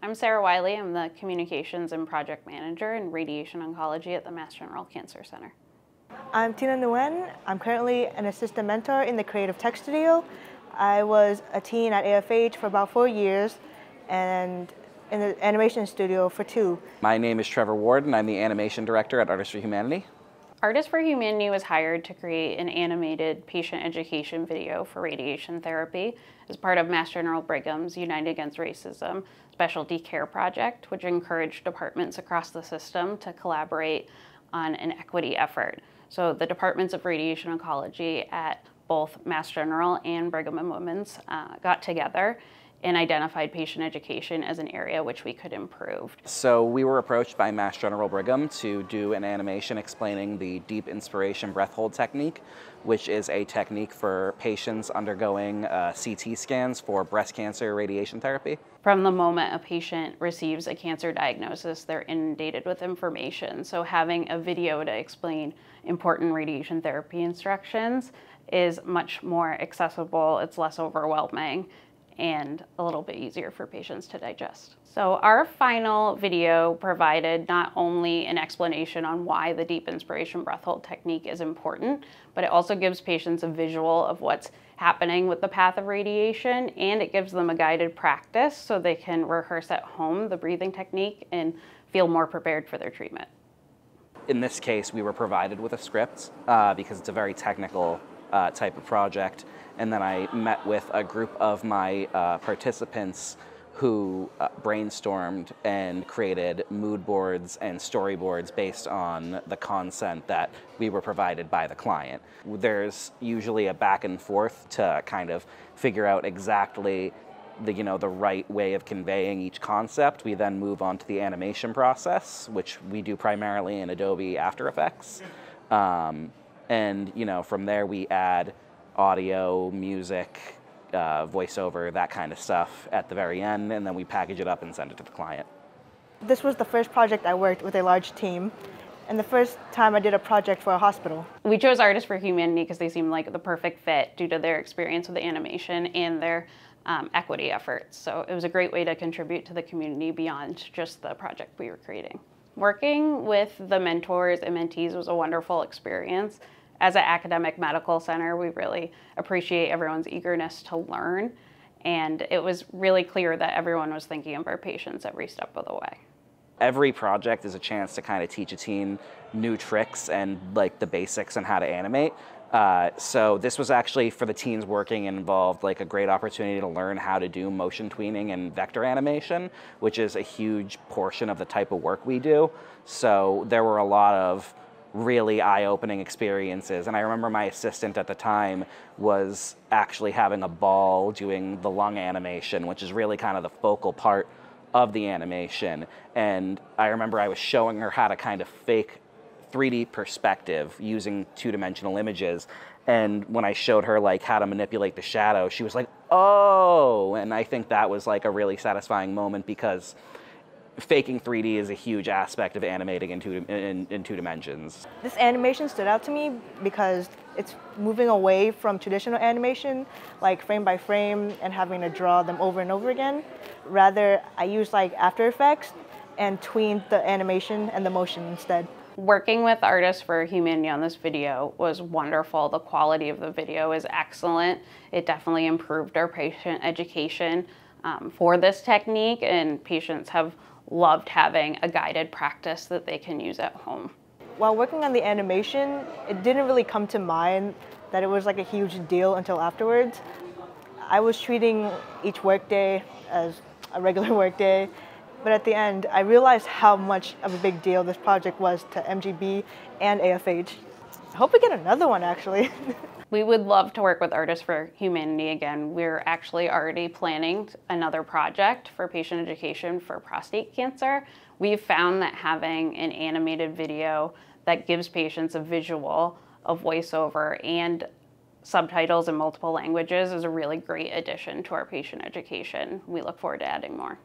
I'm Sarah Wiley. I'm the Communications and Project Manager in Radiation Oncology at the Mass General Cancer Center. I'm Nguyen. I'm currently an assistant mentor in the Creative Tech Studio. I was a teen at AFH for about 4 years and in the animation studio for 2. My name is Trevor and I'm the animation director at Artists for Humanity. Artists for Humanity was hired to create an animated patient education video for radiation therapy as part of Mass General Brigham's United Against Racism Specialty Care Project, which encouraged departments across the system to collaborate on an equity effort. So the departments of radiation oncology at both Mass General and Brigham and Women's got together and identified patient education as an area which we could improve. So we were approached by Mass General Brigham to do an animation explaining the deep inspiration breath hold technique, which is a technique for patients undergoing CT scans for breast cancer radiation therapy. From the moment a patient receives a cancer diagnosis, they're inundated with information. So having a video to explain important radiation therapy instructions is much more accessible, it's less overwhelming, and a little bit easier for patients to digest. So our final video provided not only an explanation on why the deep inspiration breath hold technique is important, but it also gives patients a visual of what's happening with the path of radiation, and it gives them a guided practice so they can rehearse at home the breathing technique and feel more prepared for their treatment. In this case, we were provided with a script because it's a very technical type of project. And then I met with a group of my participants who brainstormed and created mood boards and storyboards based on the content that we were provided by the client. There's usually a back and forth to kind of figure out exactly the right way of conveying each concept. We then move on to the animation process, which we do primarily in Adobe After Effects. And from there we add audio, music, voiceover, that kind of stuff at the very end, and then we package it up and send it to the client. This was the first project I worked with a large team, and the first time I did a project for a hospital. We chose Artists for Humanity because they seemed like the perfect fit due to their experience with the animation and their equity efforts. So it was a great way to contribute to the community beyond just the project we were creating. Working with the mentors and mentees was a wonderful experience. As an academic medical center, we really appreciate everyone's eagerness to learn, and it was really clear that everyone was thinking of our patients every step of the way. Every project is a chance to kind of teach a team new tricks and like the basics on how to animate. So this was actually, for the teens working involved, like a great opportunity to learn how to do motion tweening and vector animation, which is a huge portion of the type of work we do. So there were a lot of really eye-opening experiences. And I remember my assistant at the time was actually having a ball doing the lung animation, which is really kind of the focal part of the animation. And I remember I was showing her how to kind of fake 3D perspective using two-dimensional images. And when I showed her like how to manipulate the shadow, she was like, oh! And I think that was like a really satisfying moment because faking 3D is a huge aspect of animating in two dimensions. This animation stood out to me because it's moving away from traditional animation, like frame by frame and having to draw them over and over again. Rather, I used like After Effects and tweened the animation and the motion instead. Working with Artists for Humanity on this video was wonderful. The quality of the video is excellent. It definitely improved our patient education for this technique, and patients have loved having a guided practice that they can use at home. While working on the animation, it didn't really come to mind that it was like a huge deal until afterwards. I was treating each workday as a regular workday, but at the end, I realized how much of a big deal this project was to MGB and AFH. I hope we get another one, actually. We would love to work with Artists for Humanity again. We're actually already planning another project for patient education for prostate cancer. We've found that having an animated video that gives patients a visual of voiceover and subtitles in multiple languages is a really great addition to our patient education. We look forward to adding more.